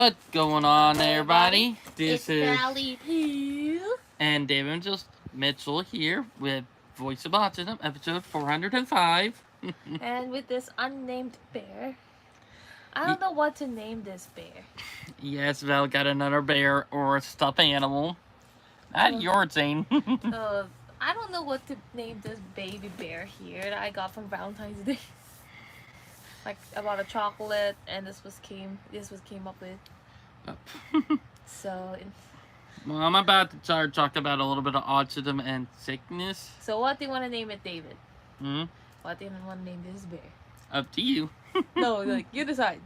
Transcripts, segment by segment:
What's going on, everybody? This is Valley Pooh. And David Mitchell here with Voice of Autism, episode 405. And with this unnamed bear. I don't know what to name this bear. Yes, Val got another bear or a stuffed animal. Not yours, Zane. I don't know what to name this baby bear here that I got from Valentine's Day. Like about a chocolate, and this was came up with. So. Well, I'm about to start talking about a little bit of autism and sickness. So what do you want to name it, David? Hmm. What do you want to name this bear? Up to you. No, like you decide.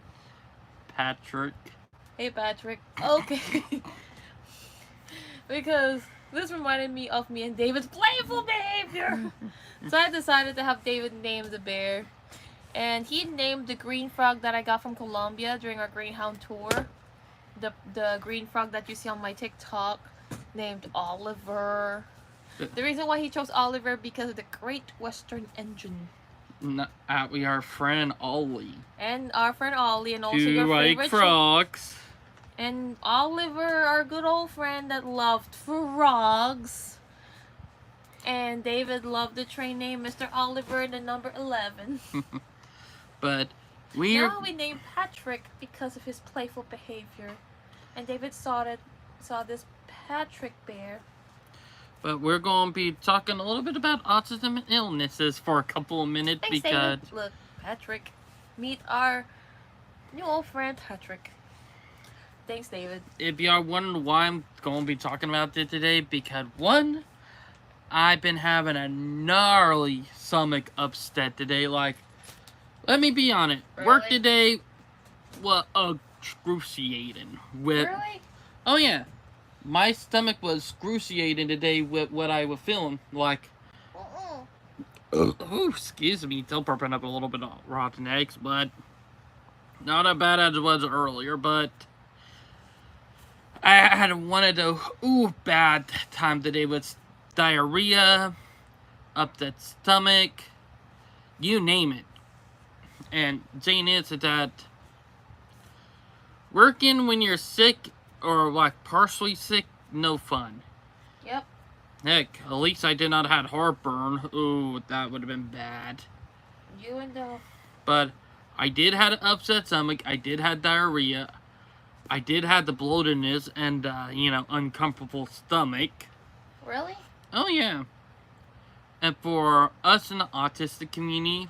Patrick. Hey, Patrick. Okay. Because this reminded me of me and David's playful behavior. So I decided to have David name the bear. And he named the green frog that I got from Colombia during our Greyhound tour. The green frog that you see on my TikTok, named Oliver. The reason why he chose Oliver because of the Great Western Engine. We are friend Ollie. And our friend Ollie, and also who your like favorite frogs. And Oliver, our good old friend that loved frogs. And David loved the train name Mr. Oliver, the number 11. But now we named Patrick because of his playful behavior. And David saw this Patrick bear. But we're going to be talking a little bit about autism and illnesses for a couple of minutes. Thanks, because David. Look, Patrick, meet our new old friend Patrick. Thanks, David. If you are wondering why I'm going to be talking about this today, because one, I've been having a gnarly stomach upset today. Like, let me be honest. Really? Work today was excruciating. Really? Oh, yeah. My stomach was excruciating today with what I was feeling. Like, oh, excuse me. Still burping up a little bit of rotten eggs, but not as bad as it was earlier. But I had one of those bad time today with diarrhea, upset stomach, you name it. And Jane is that working when you're sick or like partially sick, no fun. Yep. Heck, at least I did not have heartburn. Ooh, that would have been bad. You and the... But I did have an upset stomach. I did have diarrhea. I did have the bloatedness and, uncomfortable stomach. Really? Oh, yeah. And for us in the autistic community,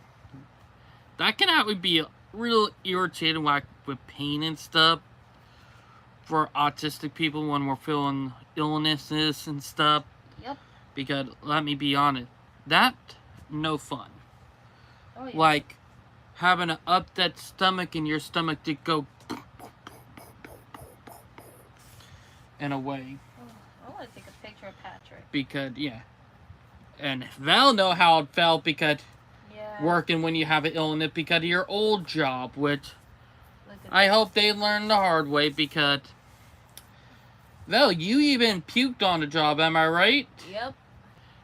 that can actually be real irritating, like with pain and stuff. For autistic people when we're feeling illnesses and stuff. Yep. Because, let me be honest, that, no fun. Oh, yeah. Like, having an upset stomach and your stomach to go in a way. Oh, I want to take a picture of Patrick. Because, yeah. And Val know how it felt because working when you have an illness because of your old job, which I hope they learn the hard way because Val, you even puked on the job, am I right? Yep.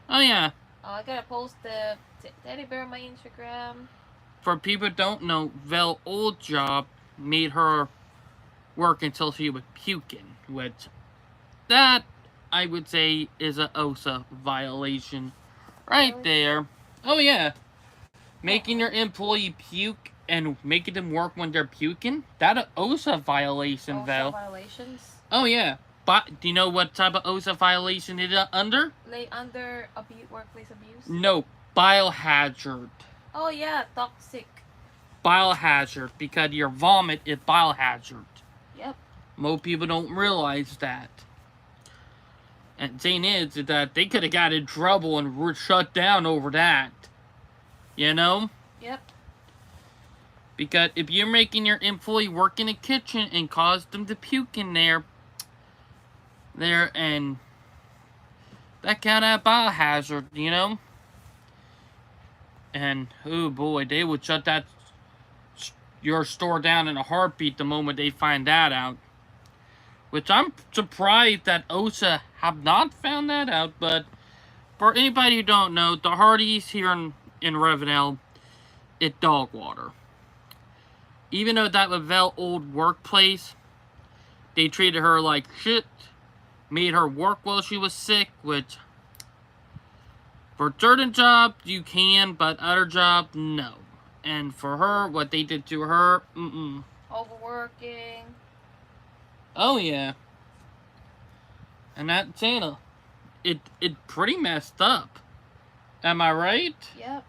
Oh, yeah. Oh, I gotta post the teddy bear on my Instagram. For people who don't know, Val's old job made her work until she was puking, which that, I would say, is a OSA violation right there. Oh, yeah. Making your employee puke and making them work when they're puking, that a OSA violation, Val. OSA violations? Oh, yeah. But do you know what type of OSA violation it is under? Under workplace abuse? No, biohazard. Oh, yeah, toxic. Biohazard, because your vomit is biohazard. Yep. Most people don't realize that. And the thing is that they could have got in trouble and were shut down over that. You know? Yep. Because if you're making your employee work in a kitchen and cause them to puke in there, and that kind of biohazard, you know? And, oh boy, they would shut your store down in a heartbeat the moment they find that out. Which I'm surprised that OSA have not found that out, but for anybody who don't know, the Hardee's here in Ravenel, it's dog water. Even though that was Vel old workplace, they treated her like shit, made her work while she was sick, which for certain jobs you can, but other jobs, no. And for her, what they did to her, Overworking. Oh yeah. And that Santa, it pretty messed up. Am I right? Yep.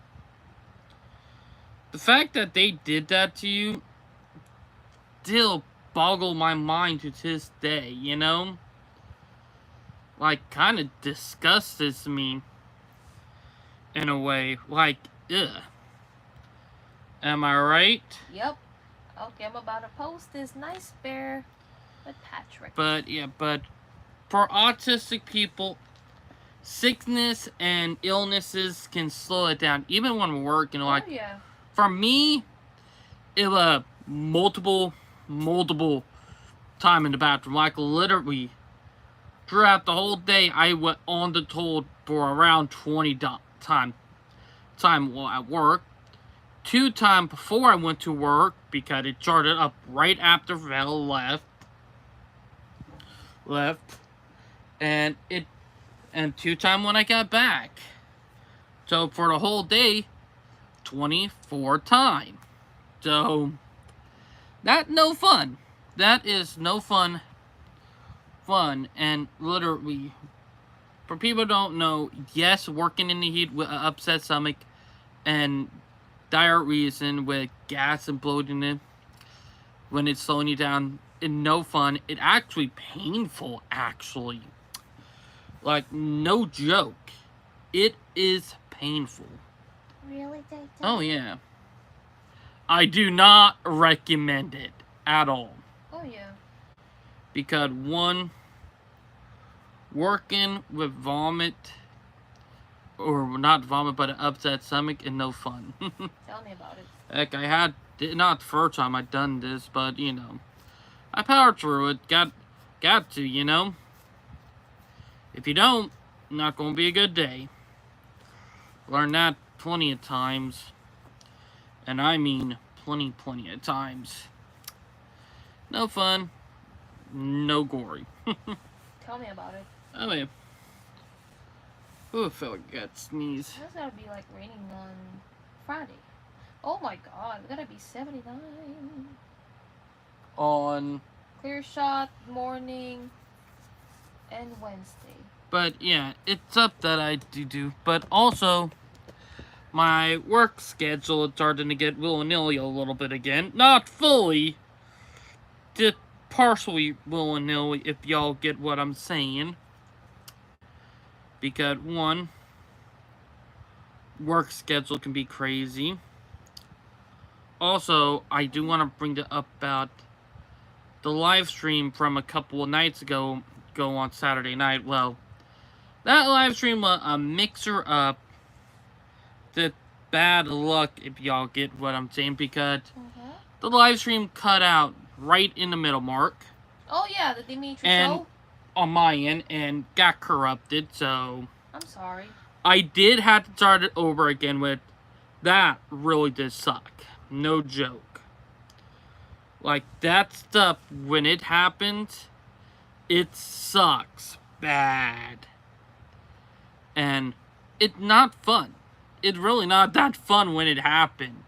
The fact that they did that to you still boggle my mind to this day, you know? Like, kind of disgusts me in a way. Like, ugh. Am I right? Yep. Okay, I'm about to post this nice bear with Patrick. But, yeah, but for autistic people, sickness and illnesses can slow it down. Even when we're working, like, yeah. For me, it was multiple time in the bathroom. Like, literally, throughout the whole day, I went on the toilet for around 20 time while at work. 2 times before I went to work, because it started up right after Val left. And 2 times when I got back. So for the whole day, 24 times. So that no fun. That is no fun. And literally, for people who don't know, yes, working in the heat with an upset stomach and diarrhea with gas and bloating it when it's slowing you down, it's no fun. It's actually painful, actually. Like, no joke. It is painful. Really, Dayton? Oh, yeah. I do not recommend it at all. Oh, yeah. Because, one, working with vomit, or not vomit, but an upset stomach, is no fun. Tell me about it. Heck, I had, not the first time I done this, but, you know, I powered through it. Got to, you know. If you don't, not gonna be a good day. Learned that plenty of times. And I mean plenty of times. No fun. No gory. Tell me about it. Oh, yeah. Ooh, I felt like I got sneeze. It's gotta be like raining on Friday. Oh my god, it's gotta be 79. On... Clear shot, morning, and Wednesday. But yeah, it's up that I do. But also, my work schedule is starting to get willy-nilly a little bit again. Not fully. Just partially willy-nilly, if y'all get what I'm saying. Because, one, work schedule can be crazy. Also, I do want to bring up about the live stream from a couple of nights ago, go on Saturday night. Well, that live stream was a mixer up the bad luck, if y'all get what I'm saying, because the live stream cut out right in the middle mark. Oh yeah, the Dimitri show? On my end, and got corrupted, so... I'm sorry. I did have to start it over again with... That really did suck. No joke. Like, that stuff, when it happens, it sucks bad. And it's not fun. It's really not that fun when it happened.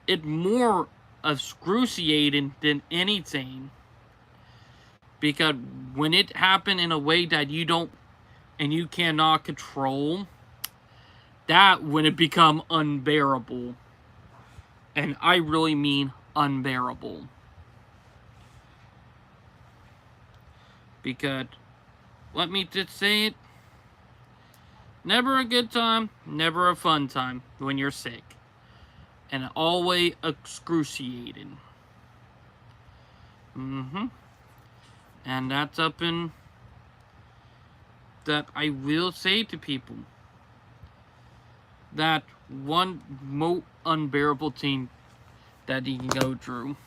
It's more excruciating than anything. Because when it happened in a way that you don't and you cannot control, that when it become unbearable. And I really mean unbearable. Because, let me just say it, never a good time, never a fun time when you're sick. And always excruciating. And that's up in that I will say to people. That one most unbearable thing that you can go through.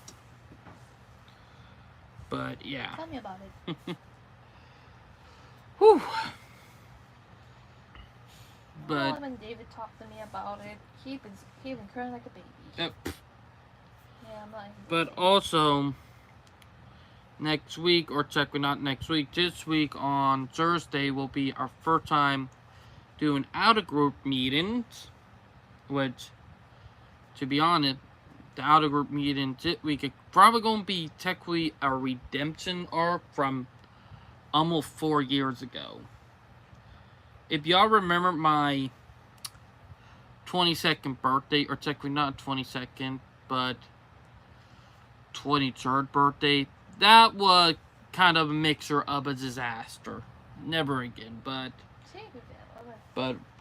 But yeah. Tell me about it. Whew. But when David talked to me about it, he been crying like a baby. Yep. Yeah, I'm not even But also, next week, or technically not next week, this week on Thursday will be our first time doing out-of-group meetings, which, to be honest, the out-of-group meetings this week are probably going to be technically a redemption arc from almost 4 years ago. If y'all remember my 22nd birthday, or technically not 22nd, but 23rd birthday, that was kind of a mixture of a disaster. Never again, but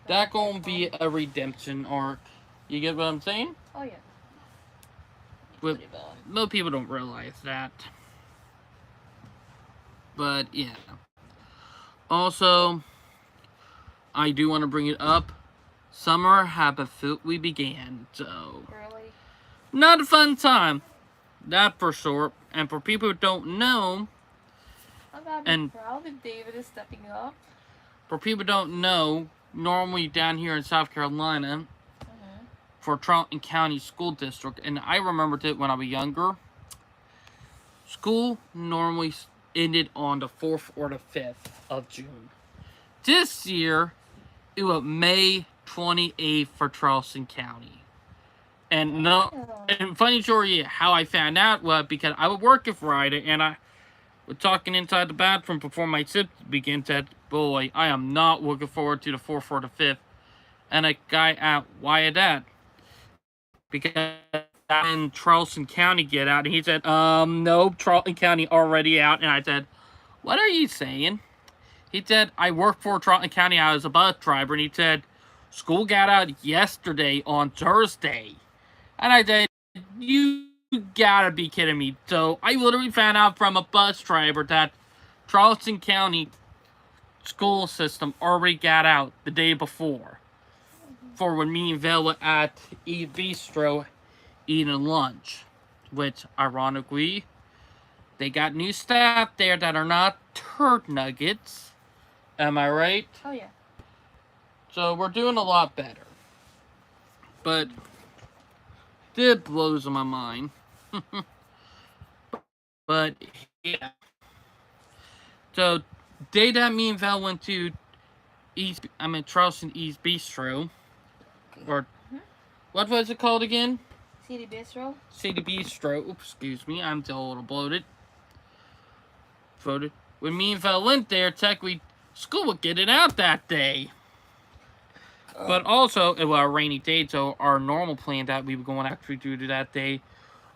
that gonna be a redemption arc. You get what I'm saying? Oh yeah. But most people don't realize that. But yeah. Also, I do want to bring it up. Summer have officially began, so Really? not a fun time. That for sure. And for people who don't know, I'm proud if David is stepping up. For people who don't know, normally down here in South Carolina, for Charlton County School District, and I remembered it when I was younger, school normally ended on the 4th or the 5th of June. This year, it was May 28th for Charleston County. And funny story, how I found out was because I was working Friday, and I was talking inside the bathroom before my symptoms began, said, boy, I am not looking forward to the 4th or the 5th. And a guy asked, why is that? Because in Charleston County get out, and he said, no, Charleston County already out. And I said, what are you saying? He said, I work for Charleston County, I was a bus driver, and he said, school got out yesterday on Thursday. And I said, you gotta be kidding me. So I literally found out from a bus driver that Charleston County school system already got out the day before. For when me and Vel were at East Bistro eating lunch. Which, ironically, they got new staff there that are not turd nuggets. Am I right? Oh, yeah. So, we're doing a lot better. But, it blows my mind. But, yeah. So, day that me and Val went to Charleston East Bistro, or what was it called again? City Bistro. City Bistro. Oops, excuse me. I'm still a little bloated. When me and Val went there, technically, school would get it out that day. But also, it was a rainy day, so our normal plan that we were going to actually do that day,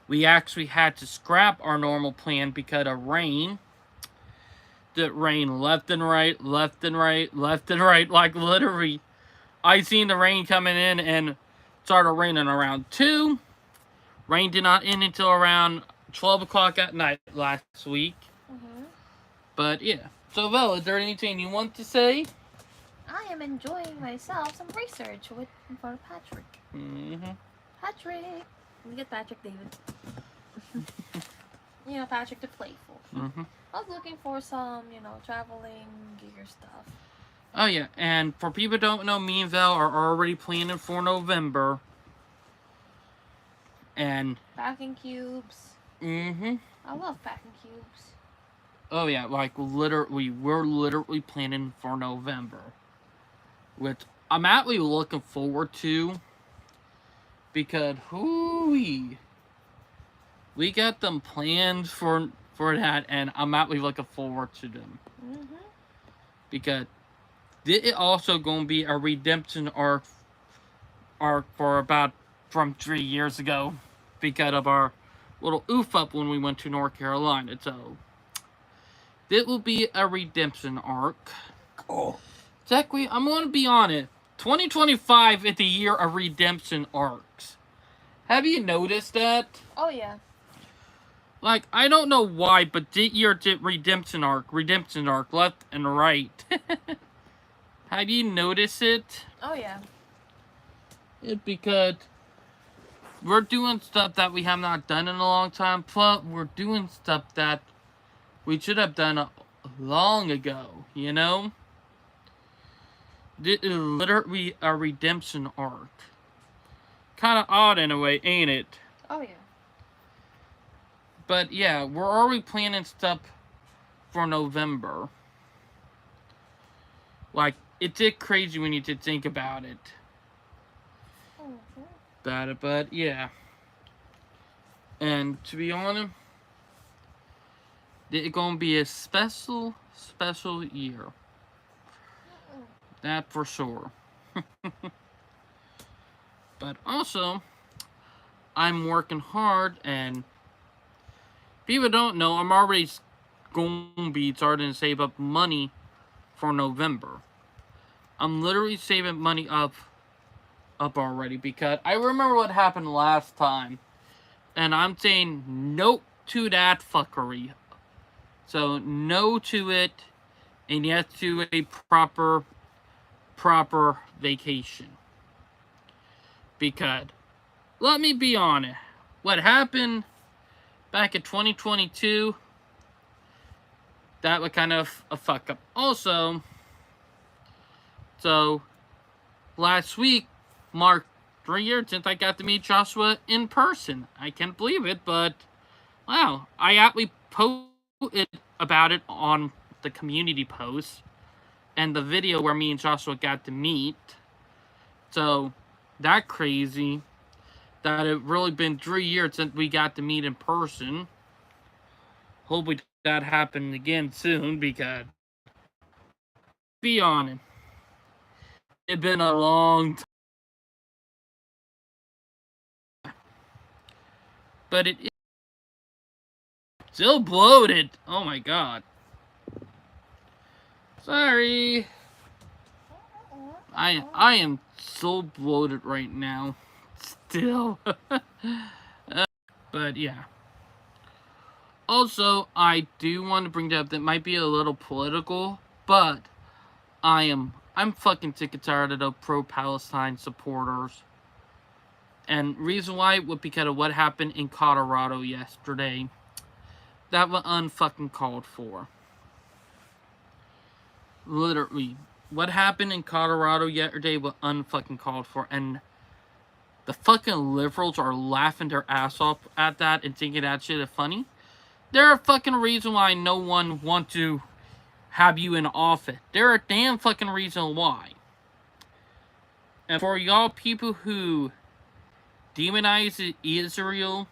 we actually had to scrap our normal plan because of rain. It rained left and right, left and right, left and right, like literally. I seen the rain coming in and started raining around 2. Rain did not end until around 12 o'clock at night last week. But yeah. So, Vel, is there anything you want to say? I am enjoying myself some research with for Patrick. Patrick. Let me get Patrick, David. Patrick the Playful. I was looking for some, traveling gear stuff. Oh, yeah. And for people who don't know, me and Val are already planning for November. And packing cubes. I love packing cubes. Oh, yeah. Like, we're literally planning for November. Which I'm actually looking forward to. Because, we got them planned for that, and I'm actually looking forward to them. Because it also going to be a redemption arc for from 3 years ago, because of our little oof up when we went to North Carolina. So it will be a redemption arc. Cool. Technically, I'm going to be honest. 2025 is the year of redemption arcs. Have you noticed that? Oh, yeah. Like, I don't know why, but this year did redemption arc, left and right. Have you noticed it? Oh, yeah. It's because we're doing stuff that we have not done in a long time, but we're doing stuff that we should have done long ago, This is literally a redemption arc. Kind of odd in a way, ain't it? Oh, yeah. But yeah, we're already planning stuff for November. Like, it's crazy when you think about it. But yeah. And to be honest, it's gonna be a special year. That for sure. But also, I'm working hard, and people don't know I'm already going to be starting to save up money for November. I'm literally saving money up already because I remember what happened last time, and I'm saying nope to that fuckery. So no to it, and yes to a proper vacation. Because let me be honest, what happened back in 2022, that was kind of a fuck up. Also, so last week marked 3 years since I got to meet Joshua in person. I can't believe it, but wow, I actually posted about it on the community post and the video where me and Joshua got to meet. So that crazy that it really been 3 years since we got to meet in person. Hopefully that happened again soon because, be honest, it's been a long time. But it is still bloated. Oh my god. Sorry. I am so bloated right now. Still. But yeah. Also, I do want to bring up that might be a little political, but I'm fucking sick and tired of the pro-Palestine supporters. And reason why was because of what happened in Colorado yesterday. That was unfucking called for. Literally. What happened in Colorado yesterday was unfucking called for. And the fucking liberals are laughing their ass off at that and thinking that shit is funny. There are fucking reason why no one wants to have you in office. There are damn fucking reason why. And for y'all people who demonize Israel,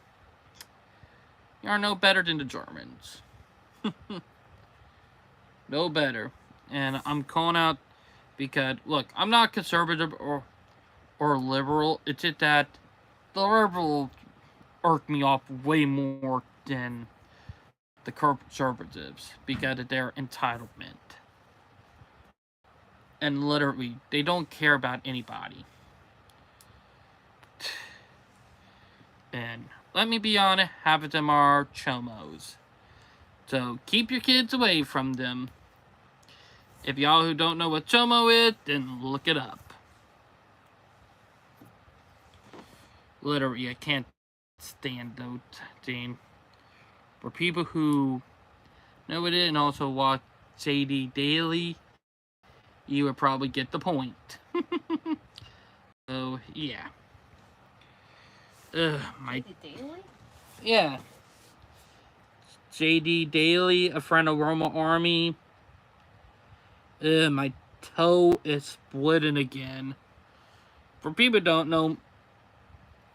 you are no better than the Germans. No better. And I'm calling out because, look, I'm not conservative or liberal. It's just that the liberals irk me off way more than the conservatives because of their entitlement. And literally, they don't care about anybody. And let me be honest, half of them are chomos. So keep your kids away from them. If y'all who don't know what chomo is, then look it up. Literally, I can't stand those things. For people who know it and also watch JD Daily, you would probably get the point. So, yeah. JD Daily? Yeah. JD Daily, a friend of Roma Army. My toe is splitting again. For people who don't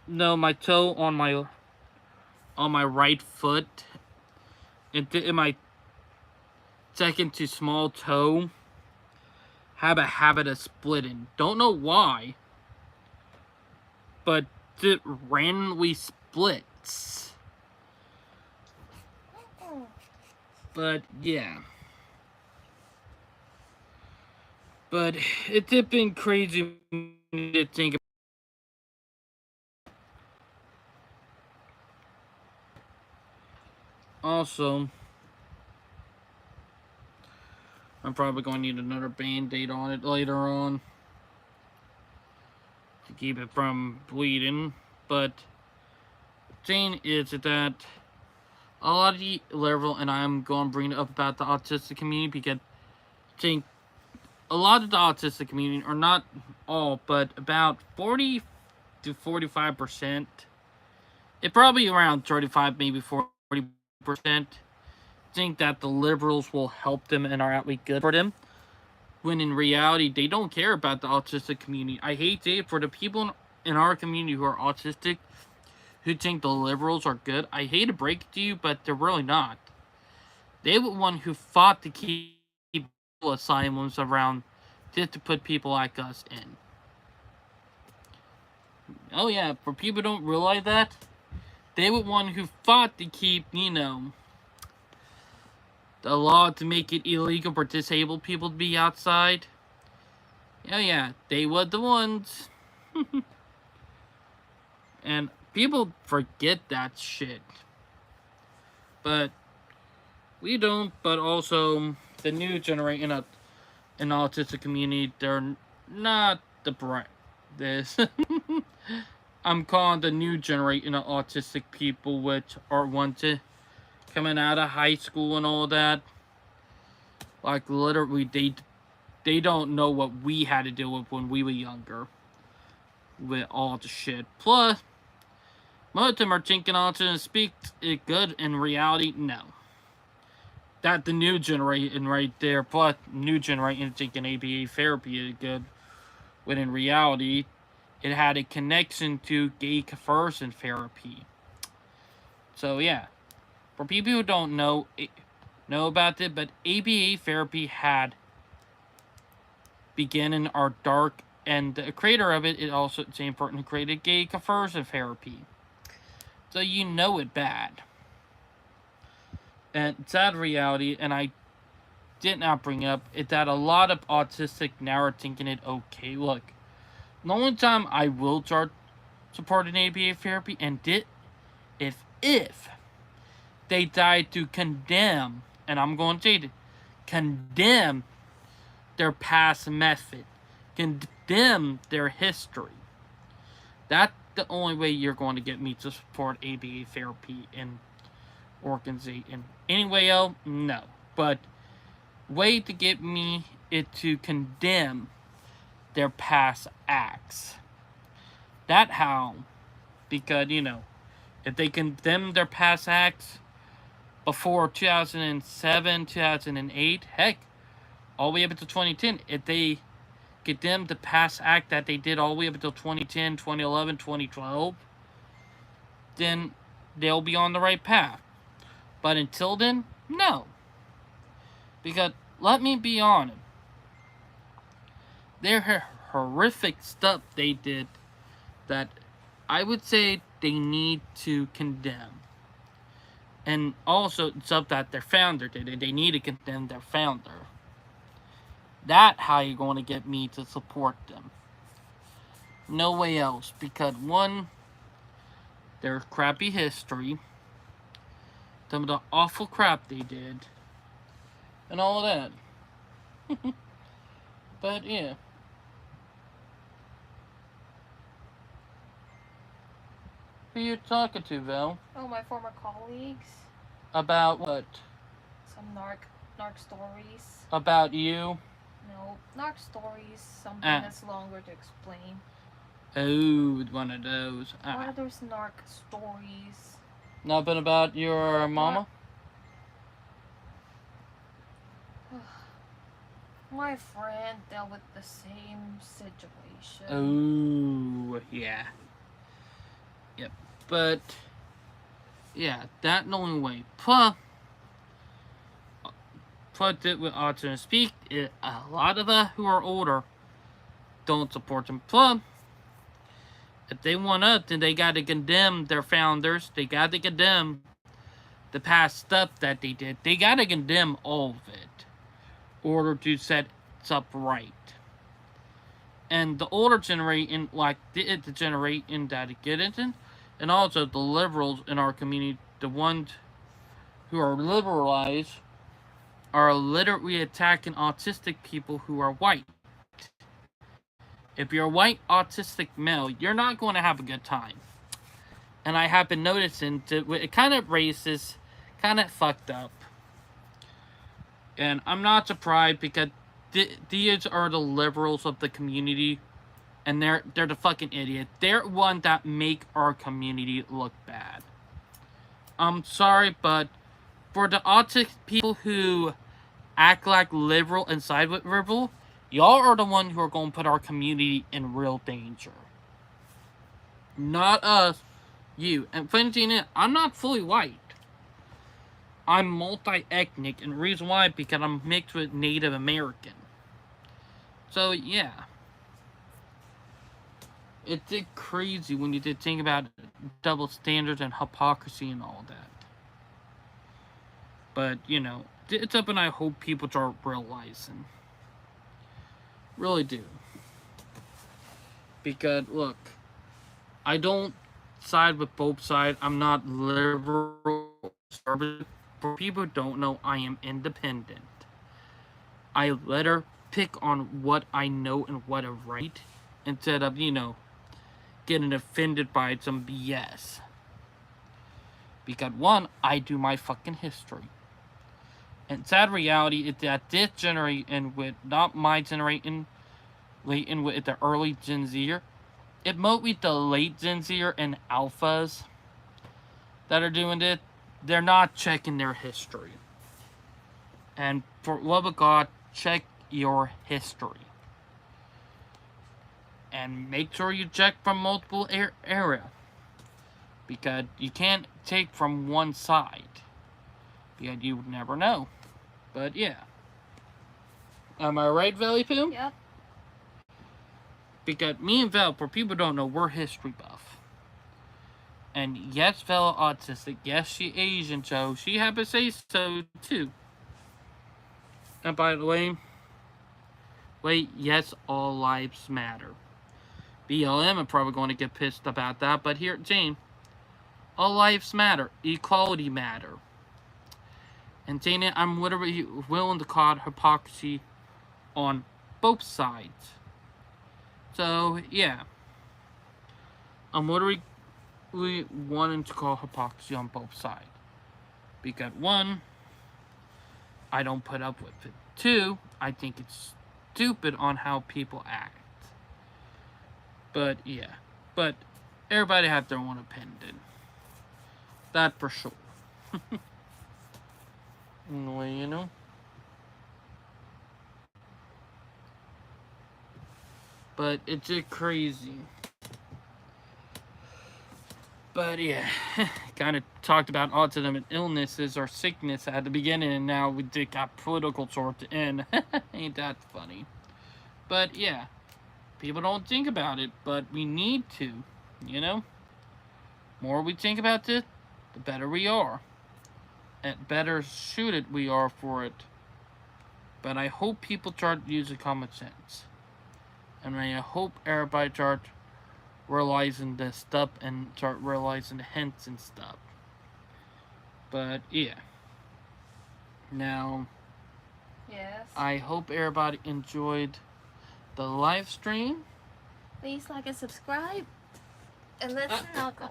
know, my toe on my right foot, in my second to small toe, have a habit of splitting. Don't know why, but it randomly splits. But yeah. But it's been crazy to think about. Also, I'm probably going to need another band-aid on it later on to keep it from bleeding. But the thing is that a lot of the liberal, and I'm going to bring it up about the autistic community because I think a lot of the autistic community, or not all, but about 40 to 45%, it probably around 35, maybe 40 40% think that the liberals will help them and are actually good for them, when in reality they don't care about the autistic community. I hate to say it, for the people in our community who are autistic who think the liberals are good, I hate to break it to you, but they're really not. They were the one who fought to keep asylums around just to put people like us in. Oh yeah, for people who don't realize that, they were the one who fought to keep, the law to make it illegal for disabled people to be outside. Oh yeah, they were the ones. And people forget that shit. But we don't, but also the new generation of an autistic community, they're not the bright. This I'm calling the new generation of autistic people, which are wanted coming out of high school and all that. Like literally, they don't know what we had to deal with when we were younger, with all the shit. Plus, most of them are thinking autism speaks it good. In reality, no. That the new generation right there, plus new generation thinking ABA therapy is good, when in reality, it had a connection to gay conversion therapy. So yeah, for people who don't know about it, but ABA therapy had begun in our dark, and the creator of it is also the same person who created gay conversion therapy. So you know it bad. And sad reality, and I did not bring up, is that a lot of autistic now are thinking it okay. Look, the only time I will start supporting ABA therapy, and if they decide to condemn, and I'm going to say it, condemn their past method, condemn their history. That's the only way you're going to get me to support ABA therapy and organization. Anyway else, no. But way to get me is to condemn their past acts. That how, because if they condemn their past acts before 2007, 2008, heck, all the way up until 2010, if they condemn the past act that they did all the way up until 2010, 2011, 2012, then they'll be on the right path. But until then, no. Because, let me be honest, there horrific stuff they did that I would say they need to condemn. And also stuff that their founder did, and they need to condemn their founder. That's how you're going to get me to support them. No way else. Because one, their crappy history, some of the awful crap they did, and all of that. But yeah. Who you talking to, Val? Oh, my former colleagues. About what? Some narc stories. About you? No, narc stories. Something that's longer to explain. Oh, one of those. What are those narc stories? Nothing about your mama? My friend dealt with the same situation. Oh, yeah. Yep. But, yeah, that's the only way. Plus it with autism speak, a lot of us who are older don't support them. Plus, if they want us, then they got to condemn their founders. They got to condemn the past stuff that they did. They got to condemn all of it in order to set up right. And the older generation, like the generation that get into, and also the liberals in our community, the ones who are liberalized, are literally attacking autistic people who are white. If you're a white autistic male, you're not going to have a good time. And I have been noticing that it kind of racist, kind of fucked up. And I'm not surprised because these are the liberals of the community, and they're the fucking idiot. They're one that make our community look bad. I'm sorry, but for the autistic people who act like liberal and side with liberal, y'all are the ones who are going to put our community in real danger. Not us, you. And funny thing is, I'm not fully white. I'm multi-ethnic, and the reason why, because I'm mixed with Native American. So, yeah. It's crazy when you did think about double standards and hypocrisy and all that. But, you know, it's up, and I hope people start realizing. Really do. Because, look, I don't side with both sides. I'm not liberal, conservative. For people who don't know, I am independent. I let her pick on what I know and what is right, instead of, you know, getting offended by some BS. Because, one, I do my fucking history. And sad reality is that this generation, with not my generation, latent with the early Gen Zer, it might be the late Gen Zer and alphas that are doing it. They're not checking their history. And for love of God, check your history. And make sure you check from multiple areas. Because you can't take from one side. Because you would never know. But yeah. Am I right, Valley Poo? Yep. Because me and Val, for people who don't know, we're history buff. And yes, Val autistic. Yes, she Asian, so she had to say so too. And by the way, yes, all lives matter. BLM are probably going to get pissed about that, but here, Jane, all lives matter. Equality matter. And Jane, I'm literally willing to call hypocrisy on both sides. So, yeah. I'm literally wanting to call hypocrisy on both sides. Because, one, I don't put up with it. Two, I think it's stupid on how people act. But, yeah. But, everybody have their own opinion. That for sure. Anyway, you know. But it's just crazy. But yeah, kind of talked about autism and illnesses or sickness at the beginning, and now we did got political sort to end. Ain't that funny? But yeah, people don't think about it, but we need to, you know? More we think about this, the better we are. And better suited we are for it. But I hope people start using common sense. And I hope everybody start realizing this stuff and start realizing the hints and stuff. But yeah. Now, Yes. I hope everybody enjoyed the live stream. Please like and subscribe. And let's not go.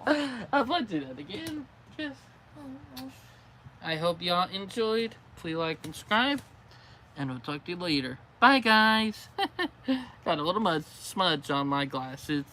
I'd like to do that again. Just. Oh. I hope y'all enjoyed. Please like and subscribe. And we'll talk to you later. Bye, guys. Got a little smudge on my glasses.